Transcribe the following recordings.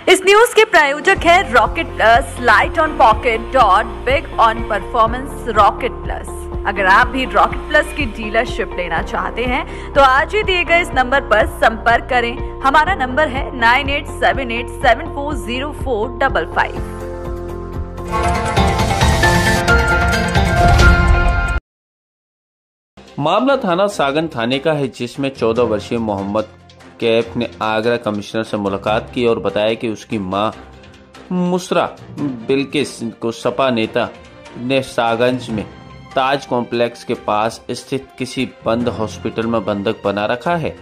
इस न्यूज के प्रायोजक है rocket plus, light on pocket dot big on performance rocket plus. अगर आप भी रॉकेट प्लस की डीलरशिप लेना चाहते हैं तो आज ही दिए गए इस नंबर पर संपर्क करें। हमारा नंबर है 9878740455। मामला थाना सागन थाने का है, जिसमें 14 वर्षीय मोहम्मद कैफ ने आगरा कमिश्नर से मुलाकात की और बताया कि उसकी मां मुसरा बिल्किस को सपा नेता ने सागंज में ताज कॉम्प्लेक्स के पास स्थित किसी बंद हॉस्पिटल में बंधक बना रखा है।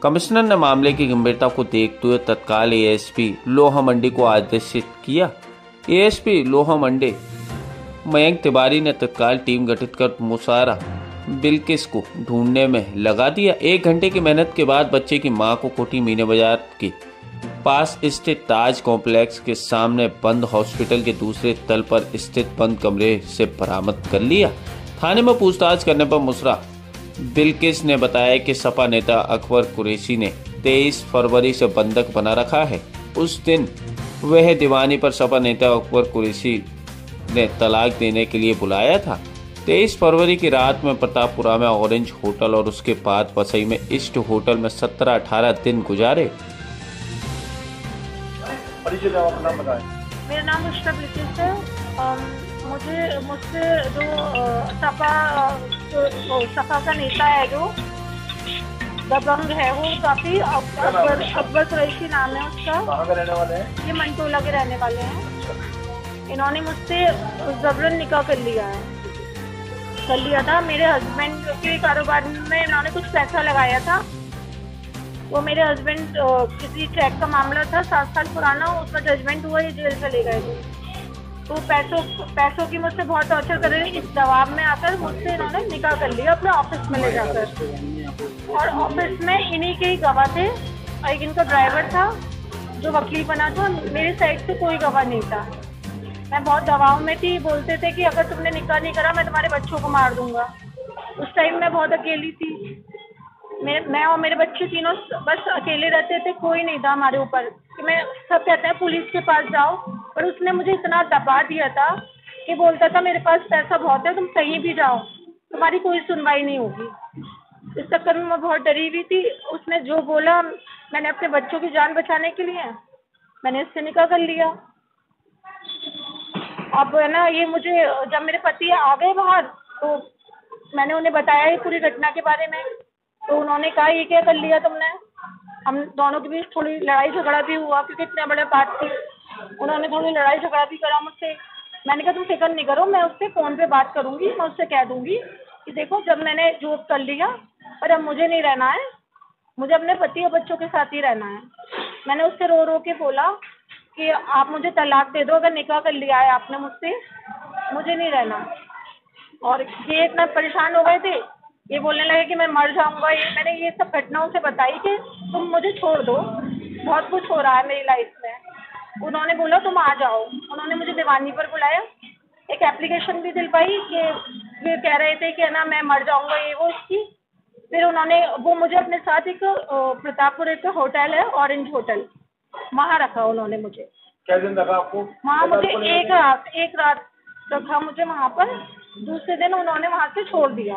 कमिश्नर ने मामले की गंभीरता को देखते हुए तत्काल एएसपी लोहा मंडी को आदेशित किया। एएसपी लोहा मंडी मयंक तिवारी ने तत्काल टीम गठित कर मुसारा बिल्किस को ढूंढने में लगा दिया। 1 घंटे की मेहनत के बाद बच्चे की मां को कोठी मीना बाजार के पास स्थित ताज कॉम्प्लेक्स के सामने बंद हॉस्पिटल के दूसरे तल पर स्थित बंद कमरे से बरामद कर लिया। थाने में पूछताछ करने पर मुसरा बिल्किस ने बताया कि सपा नेता अकबर कुरैशी ने 23 फरवरी से बंधक बना रखा है। उस दिन वह दीवानी पर सपा नेता अकबर कुरैशी ने तलाक देने के लिए बुलाया था। 23 फरवरी की रात में प्रतापपुरा में ऑरेंज होटल और उसके बाद वसई में ईस्ट होटल में 17-18 दिन गुजारे। मेरा नाम मुश्ता बिल्किस है। मुझसे जो सपा का नेता है, जो दबंग है, वो काफी अकबर कुरैशी नाम है उसका। कहाँ के रहने वाले हैं? ये मंटोला के रहने वाले हैं। इन्होंने मुझसे जबरन निकाह कर लिया था। मेरे हस्बैंड के कारोबार में इन्होंने कुछ पैसा लगाया था। वो मेरे हस्बैंड किसी चेक का मामला था 7 साल पुराना, उसका जजमेंट हुआ, ये जेल चले गए थे। तो पैसों की मुझसे बहुत टॉर्चर कर रहे थे। इस दबाव में आकर मुझसे इन्होंने निकाह कर लिया अपने ऑफिस में ले जाकर। और ऑफिस में इन्हीं के ही गवाह थे। एक इनका ड्राइवर था जो वकील बना था। मेरी साइड से कोई गवाह नहीं था। मैं बहुत दबाव में थी। बोलते थे कि अगर तुमने निकाह नहीं करा मैं तुम्हारे बच्चों को मार दूंगा। उस टाइम मैं बहुत अकेली थी। मैं और मेरे बच्चे तीनों बस अकेले रहते थे। कोई नहीं था हमारे ऊपर कि मैं सब कहते हैं पुलिस के पास जाओ, पर उसने मुझे इतना दबा दिया था कि बोलता था मेरे पास पैसा बहुत है, तुम कहीं भी जाओ, तुम्हारी कोई सुनवाई नहीं होगी। इस चक्कर में मैं बहुत डरी हुई थी। उसने जो बोला, मैंने अपने बच्चों की जान बचाने के लिए मैंने इससे निकाह कर लिया। अब है ना, ये मुझे जब मेरे पति आ गए बाहर तो मैंने उन्हें बताया ये पूरी घटना के बारे में। तो उन्होंने कहा ये क्या कर लिया तुमने। हम दोनों के बीच थोड़ी लड़ाई झगड़ा भी हुआ, क्योंकि इतने बड़े बात थी। उन्होंने थोड़ी लड़ाई झगड़ा भी करा मुझसे। मैंने कहा तुम फिक्र नहीं करो, मैं उससे फ़ोन पे बात करूँगी। मैं उससे कह दूँगी कि देखो जब मैंने जॉब कर लिया, पर अब मुझे नहीं रहना है, मुझे अपने पति और बच्चों के साथ ही रहना है। मैंने उससे रो रो के बोला कि आप मुझे तलाक दे दो, अगर निकाह कर लिया है आपने मुझसे, मुझे नहीं रहना। और ये इतना परेशान हो गए थे, ये बोलने लगे कि मैं मर जाऊंगा। मैंने ये सब घटनाओं से बताई कि तुम मुझे छोड़ दो, बहुत कुछ हो रहा है मेरी लाइफ में। उन्होंने बोला तुम आ जाओ। उन्होंने मुझे दीवानी पर बुलाया, एक एप्लीकेशन भी दिलवाई कि ये कह रहे थे कि ना मैं मर जाऊंगा, ये वो इसकी। फिर वो मुझे अपने साथ एक प्रतापपुर एक होटल है, ऑरेंज होटल, वहाँ रखा उन्होंने मुझे। क्या दिन रखा आपको? वहाँ मुझे एक रात रखा मुझे वहाँ पर। दूसरे दिन उन्होंने वहाँ से छोड़ दिया।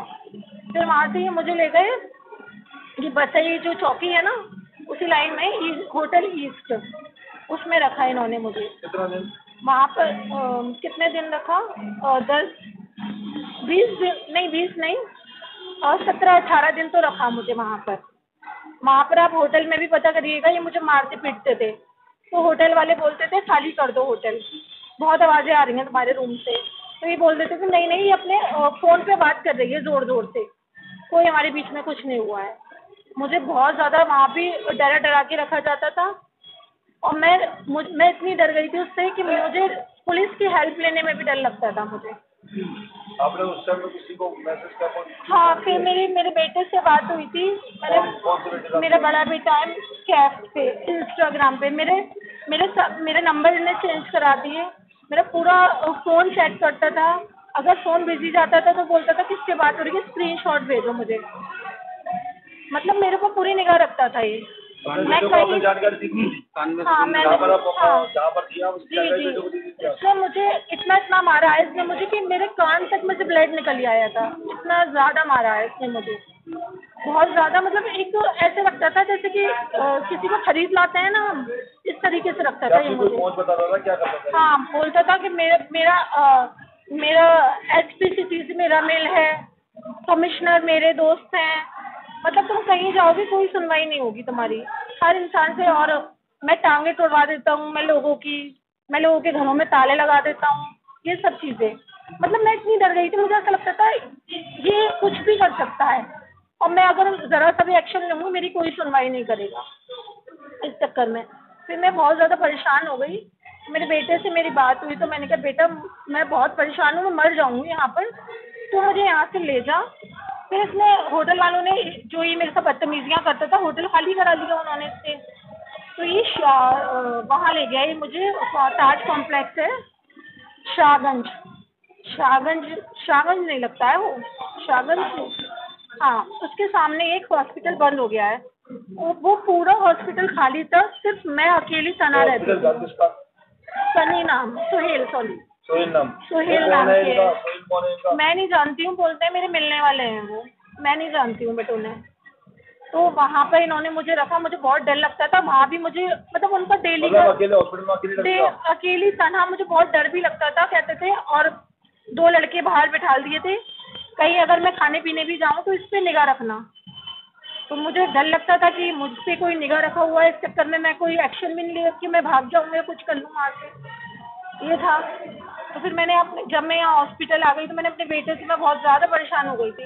फिर वहाँ से ये मुझे ले गए, ये वसई जो चौकी है ना, उसी लाइन में होटल ईस्ट, उसमें रखा इन्होंने मुझे। कितना दिन वहाँ पर कितने दिन रखा? 20 नहीं, और 17-18 दिन तो रखा मुझे वहाँ पर। वहाँ पर आप होटल में भी पता करिएगा, ये मुझे मारते पीटते थे। तो होटल वाले बोलते थे खाली कर दो होटल, बहुत आवाज़ें आ रही हैं तुम्हारे रूम से। तो ये बोल देते थे नहीं ये अपने फ़ोन पे बात कर रही है ज़ोर ज़ोर से, कोई हमारे बीच में कुछ नहीं हुआ है। मुझे बहुत ज़्यादा वहाँ भी डरा के रखा जाता था। और मैं इतनी डर गई थी उससे कि मुझे पुलिस की हेल्प लेने में भी डर लगता था मुझे। आपने उस टाइम में किसी को मैसेज किया? हाँ, फिर मेरे बेटे से बात हुई थी। मेरा बड़ा बेटा है कैफ पे, इंस्टाग्राम पे मेरे नंबर ने चेंज करा दिए। मेरा पूरा फ़ोन चेक करता था। अगर फ़ोन बिजी जाता था तो बोलता था किससे बात हो रही है, स्क्रीनशॉट भेजो मुझे। मतलब मेरे को पूरी निगाह रखता था ये। मैं कहीं जानकारी दी थी। हाँ मैंने जहाँ पर दिया उसकी जी जानकारी जी बेटे को दी थी। इसने मुझे इतना मारा है इसने मुझे कि मेरे कान तक मुझे ब्लड निकल आया था। इतना ज़्यादा मारा है इसने मुझे, बहुत ज़्यादा। मतलब एक तो ऐसे लगता था जैसे कि किसी को खरीद लाते हैं ना हम, इस तरीके से रखता था ये मुझे। कौन बताता था क्या करता था? हाँ बोलता था कि मेरा HPCC से मेरा मेल है, कमिश्नर मेरे दोस्त हैं। मतलब तुम कहीं जाओगे कोई सुनवाई नहीं होगी तुम्हारी, हर इंसान से। और मैं टांगे तोड़वा देता हूँ, मैं लोगों के घरों में ताले लगा देता हूँ, ये सब चीज़ें। मतलब मैं इतनी डर गई थी, मुझे ऐसा लगता था ये कुछ भी कर सकता है और मैं अगर ज़रा सा भी एक्शन लूँगी मेरी कोई सुनवाई नहीं करेगा। इस चक्कर में फिर मैं बहुत ज़्यादा परेशान हो गई। मेरे बेटे से मेरी बात हुई तो मैंने कहा बेटा मैं बहुत परेशान हूँ, मैं मर जाऊँगी यहाँ पर, तो मुझे यहाँ से ले जा। फिर इसने होटल वालों ने, जो ये मेरे साथ बदतमीजियाँ करता था, होटल खाली करा दिया उन्होंने इससे। तो ये वहाँ ले गया, ये मुझे ताज कॉम्प्लेक्स है, शाहगंज नहीं लगता है वो, शाहगंज। हाँ उसके सामने एक हॉस्पिटल बंद हो गया है, वो पूरा हॉस्पिटल खाली था, सिर्फ मैं अकेली तना रहती थी। सनी नाम, सोहेल नाम के। मैं नहीं जानती हूँ, बोलते हैं मेरे मिलने वाले हैं वो, मैं नहीं जानती हूँ बट उन्हें। तो वहाँ पर इन्होंने मुझे रखा, मुझे बहुत डर लगता था वहाँ भी। मुझे मतलब उनका डेली का अकेली तनहा, मुझे बहुत डर भी लगता था। कहते थे और 2 लड़के बाहर बिठा दिए थे, कहीं अगर मैं खाने पीने भी जाऊँ तो इस पर निगाह रखना। तो मुझे डर लगता था कि मुझ पे कोई निगाह रखा हुआ है, इस चक्कर में मैं कोई एक्शन भी नहीं ले कि मैं भाग जाऊँ या कुछ कर लूँ वहाँ से, ये था। तो फिर मैंने जब मैं यहाँ हॉस्पिटल आ गई तो मैंने अपने बेटे से, मैं बहुत ज़्यादा परेशान हो गई थी।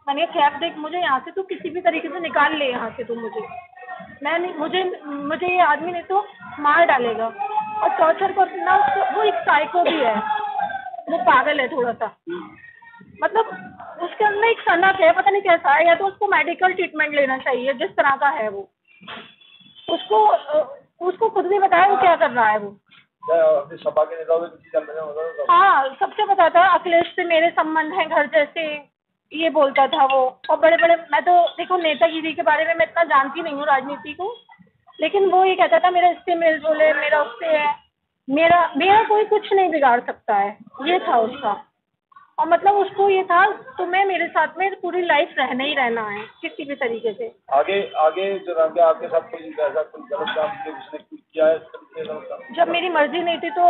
मैंने कहा खैर देख मुझे यहाँ से तू किसी भी तरीके से निकाल ले यहाँ से, तू मुझे ये आदमी नहीं तो मार डालेगा और टॉर्चर करना। वो एक साइको भी है, वो पागल है थोड़ा सा। मतलब उसके अंदर एक सनक है, पता नहीं कैसा है, या तो उसको मेडिकल ट्रीटमेंट लेना चाहिए जिस तरह का है वो। उसको खुद भी बताया वो क्या कर रहा है वो। सपा के नेताओं से किसी जानने में हाँ सबसे बताता है, अखिलेश से मेरे संबंध हैं घर जैसे, ये बोलता था वो। और बड़े बड़े, मैं तो देखो नेतागिरी के बारे में मैं इतना जानती नहीं हूँ राजनीति को, लेकिन वो ये कहता था मेरा इससे मेल जोले, मेरा उससे है, मेरा कोई कुछ नहीं बिगाड़ सकता है, ये था उसका। और मतलब उसको ये था तुम्हें मेरे साथ में पूरी लाइफ रहना ही रहना है किसी भी तरीके से। आगे जो आपके साथ कोई ऐसा कोई गलत काम किया है? जब मेरी मर्जी नहीं थी तो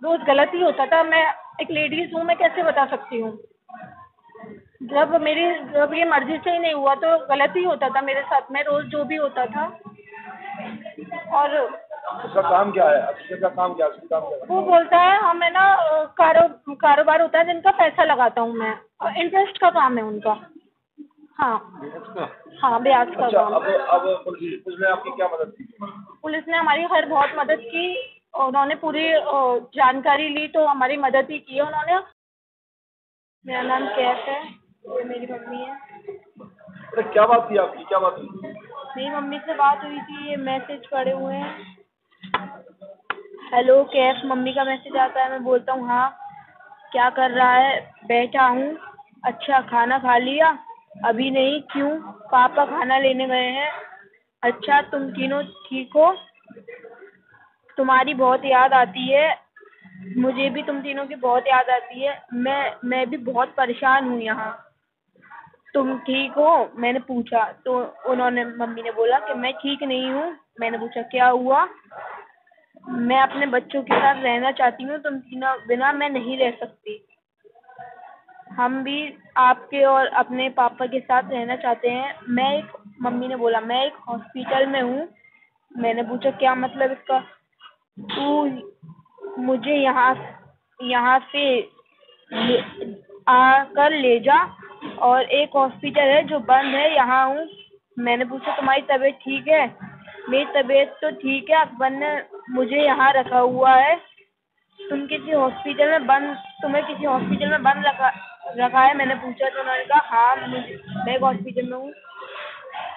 रोज गलत ही होता था। मैं एक लेडीज हूँ, मैं कैसे बता सकती हूँ। जब ये मर्जी से ही नहीं हुआ तो गलत ही होता था मेरे साथ में, रोज जो भी होता था। और उसका काम क्या है? अक्षय का काम क्या है? वो बोलता है हमें ना कारोबार होता है जिनका पैसा लगाता हूँ मैं, और इंटरेस्ट का काम है उनका। हाँ ब्याज का काम। अब पुलिस ने आपकी क्या मदद की? पुलिस ने हमारी खैर बहुत मदद की, उन्होंने पूरी जानकारी ली तो हमारी मदद ही की है उन्होंने। मेरा नाम कैफ है, ये मेरी मम्मी है। अरे क्या बात थी आपकी, क्या बात हुई? मेरी मम्मी से बात हुई थी, ये मैसेज पड़े हुए हैं। हेलो कैफ, मम्मी का मैसेज आता है, मैं बोलता हूँ हाँ क्या कर रहा है, बैठा हूँ। अच्छा खाना खा लिया? अभी नहीं। क्यों? पापा खाना लेने गए हैं। अच्छा तुम तीनों ठीक हो? तुम्हारी बहुत याद आती है, मुझे भी तुम तीनों की बहुत याद आती है। मैं भी बहुत परेशान हूँ यहाँ। तुम ठीक हो? मैंने पूछा तो मम्मी ने बोला कि मैं ठीक नहीं हूँ। मैंने पूछा क्या हुआ? मैं अपने बच्चों के साथ रहना चाहती हूँ, तुम तीनों बिना मैं नहीं रह सकती। हम भी आपके और अपने पापा के साथ रहना चाहते हैं। मम्मी ने बोला मैं एक हॉस्पिटल में हूँ। मैंने पूछा क्या मतलब इसका? तू मुझे यहाँ से आकर ले जा, और एक हॉस्पिटल है जो बंद है, यहाँ हूँ। मैंने पूछा तुम्हारी तबीयत ठीक है? मेरी तबीयत तो ठीक है, अकबर ने मुझे यहाँ रखा हुआ है। तुम्हें किसी हॉस्पिटल में बंद रखा है? मैंने पूछा तो उन्होंने कहा हाँ मैं एक हॉस्पिटल में हूँ।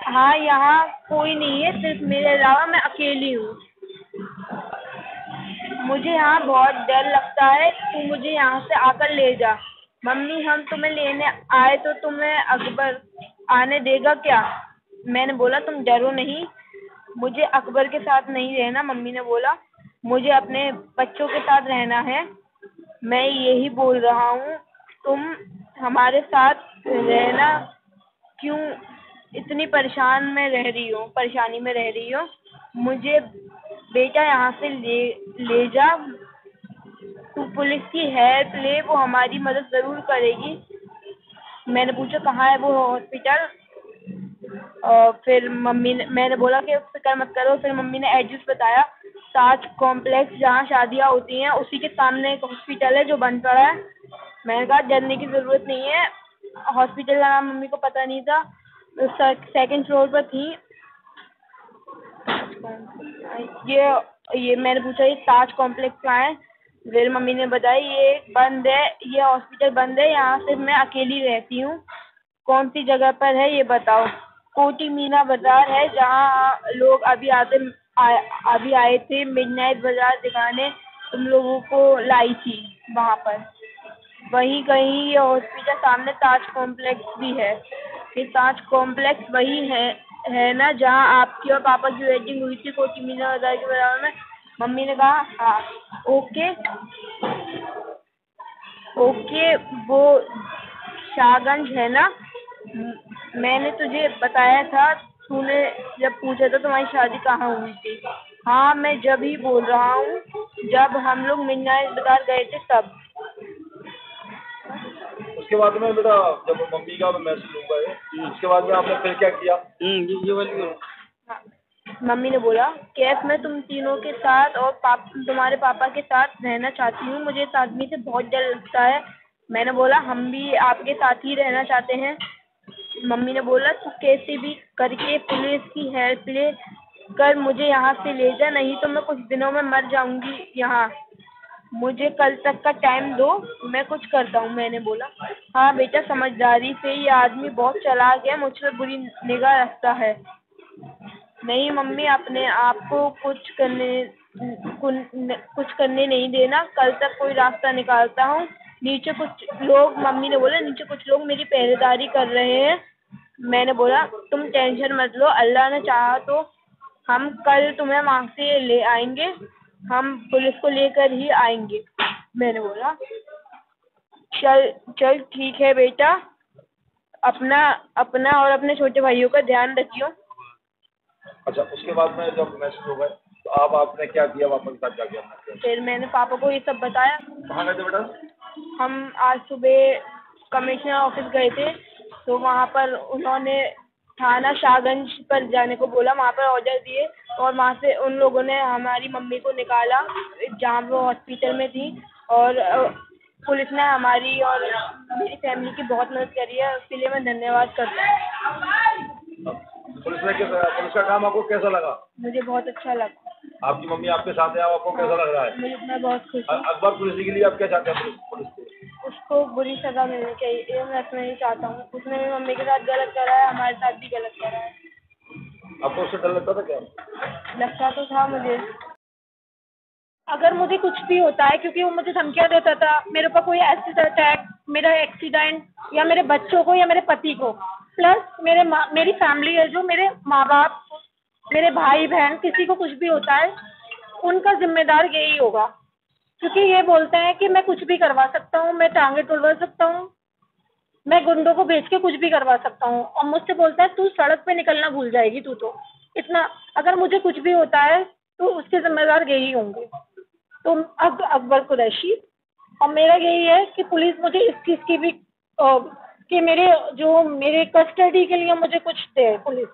हाँ यहाँ कोई नहीं है, सिर्फ मेरे अलावा मैं अकेली हूँ। मुझे यहाँ बहुत डर लगता है, तू मुझे यहाँ से आकर ले जा। मम्मी हम तुम्हें लेने आए तो तुम्हें अकबर आने देगा क्या? मैंने बोला तुम डरो नहीं, मुझे अकबर के साथ नहीं रहना। मम्मी ने बोला मुझे अपने बच्चों के साथ रहना है। मैं यही बोल रहा हूँ, तुम हमारे साथ रहना। क्यों इतनी परेशानी में रह रही हो? मुझे बेटा यहाँ से ले जा। तू पुलिस की हेल्प ले, वो हमारी मदद जरूर करेगी। मैंने पूछा कहाँ है वो हॉस्पिटल? फिर मैंने बोला कि फिक्र मत करो। फिर मम्मी ने एड्रेस बताया, ताज कॉम्प्लेक्स जहाँ शादियाँ होती हैं उसी के सामने एक हॉस्पिटल है जो बंद पड़ा है। मैंने कहा डरने की ज़रूरत नहीं है। हॉस्पिटल का नाम मम्मी को पता नहीं था। सेकंड फ्लोर पर थी। ये मैंने पूछा ये ताज कॉम्प्लेक्स कहाँ है? फिर मम्मी ने बताया ये बंद है, ये हॉस्पिटल बंद है, यहाँ सिर्फ मैं अकेली रहती हूँ। कौन सी जगह पर है ये बताओ? कोटी मीना बाजार है जहाँ लोग अभी आए थे मिडनाइट बाजार दिखाने, तुम लोगों को लाई थी वहाँ पर। वहीं कहीं ये हॉस्पिटल सामने ताज कॉम्प्लेक्स भी है। ये ताज कॉम्प्लेक्स वही है ना जहाँ आपकी और पापा की वेडिंग हुई थी कोटी मीना बाजार के बराबर में? मम्मी ने कहा हाँ। ओके, वो शाहगंज है ना? मैंने तुझे बताया था, तूने जब पूछा था तुम्हारी शादी कहाँ हुई थी। हाँ मैं जब ही बोल रहा हूँ, जब हम लोग मिडनाइट बाजार गए थे तब। उसके बाद में बेटा जब मम्मी का मैसेज हुआ है उसके बाद में आपने फिर क्या किया? ये वाली हाँ। मम्मी ने बोला कैफ मैं तुम तीनों के साथ और तुम्हारे पापा के साथ रहना चाहती हूँ। मुझे इस आदमी से बहुत डर लगता है। मैंने बोला हम भी आपके साथ ही रहना चाहते हैं। मम्मी ने बोला तू कैसे भी करके पुलिस की हेल्प ले कर मुझे यहाँ से ले जा, नहीं तो मैं कुछ दिनों में मर जाऊंगी यहाँ। मुझे कल तक का टाइम दो, मैं कुछ करता हूँ। मैंने बोला हाँ बेटा, समझदारी से, ये आदमी बहुत चालाक है, मुझ पर बुरी निगाह रखता है। नहीं मम्मी, अपने आप को कुछ करने नहीं देना। कल तक कोई रास्ता निकालता हूँ। नीचे कुछ लोग, मम्मी ने बोला नीचे कुछ लोग मेरी पहरेदारी कर रहे हैं। मैंने बोला तुम टेंशन मत लो, अल्लाह ने चाहा तो हम कल तुम्हें वहाँ से ले आएंगे। हम पुलिस को लेकर ही आएंगे। मैंने बोला चल ठीक है बेटा, अपना और अपने छोटे भाइयों का ध्यान रखियो। अच्छा, उसके बाद में जब मैसेज हो गए तो आपने क्या किया? वापस घर जा गया? फिर मैंने पापा को ये सब बताया। कहाँ गए थे बेटा? हम आज सुबह कमिश्नर ऑफिस गए थे, तो वहाँ पर उन्होंने थाना शाहगंज पर जाने को बोला। वहाँ पर ऑर्डर दिए और वहाँ से उन लोगों ने हमारी मम्मी को निकाला जहाँ वो हॉस्पिटल में थी। और पुलिस ने हमारी और मेरी फैमिली की बहुत मदद करी है, उसके लिए मैं धन्यवाद करता हूँ। पुलिस का काम आपको कैसा लगा? मुझे बहुत अच्छा लगा। आपकी मम्मी आपके साथ है, आपको कैसा लग रहा है? मैं बहुत खुश हूँ। अकबर पुलिस के लिए आप क्या चाहते हैं? पुलिस को उसको बुरी सजा मिलनी चाहिए, मैं नहीं चाहता हूँ। उसने मेरी मम्मी के साथ गलत करा है, हमारे साथ भी गलत करा है। आपको उससे डर लगता था क्या? लगता तो था मुझे। अगर मुझे कुछ भी होता है, क्योंकि वो मुझे धमकियाँ देता था, मेरे ऊपर कोई एसिड अटैक, मेरा एक्सीडेंट, या मेरे बच्चों को या मेरे पति को, प्लस मेरी फैमिली है, जो मेरे माँ बाप, मेरे भाई बहन, किसी को कुछ भी होता है उनका जिम्मेदार यही होगा। क्योंकि ये बोलते हैं कि मैं कुछ भी करवा सकता हूँ, मैं टांगे तुड़वा सकता हूँ, मैं गुंडों को भेज के कुछ भी करवा सकता हूँ। और मुझसे बोलता है तू सड़क पे निकलना भूल जाएगी, तू तो इतना, अगर मुझे कुछ भी होता है तो उसके जिम्मेदार यही होंगे। तो अकबर कुरैशी, और मेरा यही है कि पुलिस मुझे इस चीज़ की भी कि मेरे कस्टडी के लिए मुझे कुछ दे पुलिस,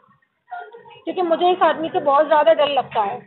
क्योंकि मुझे इस आदमी से बहुत ज़्यादा डर लगता है।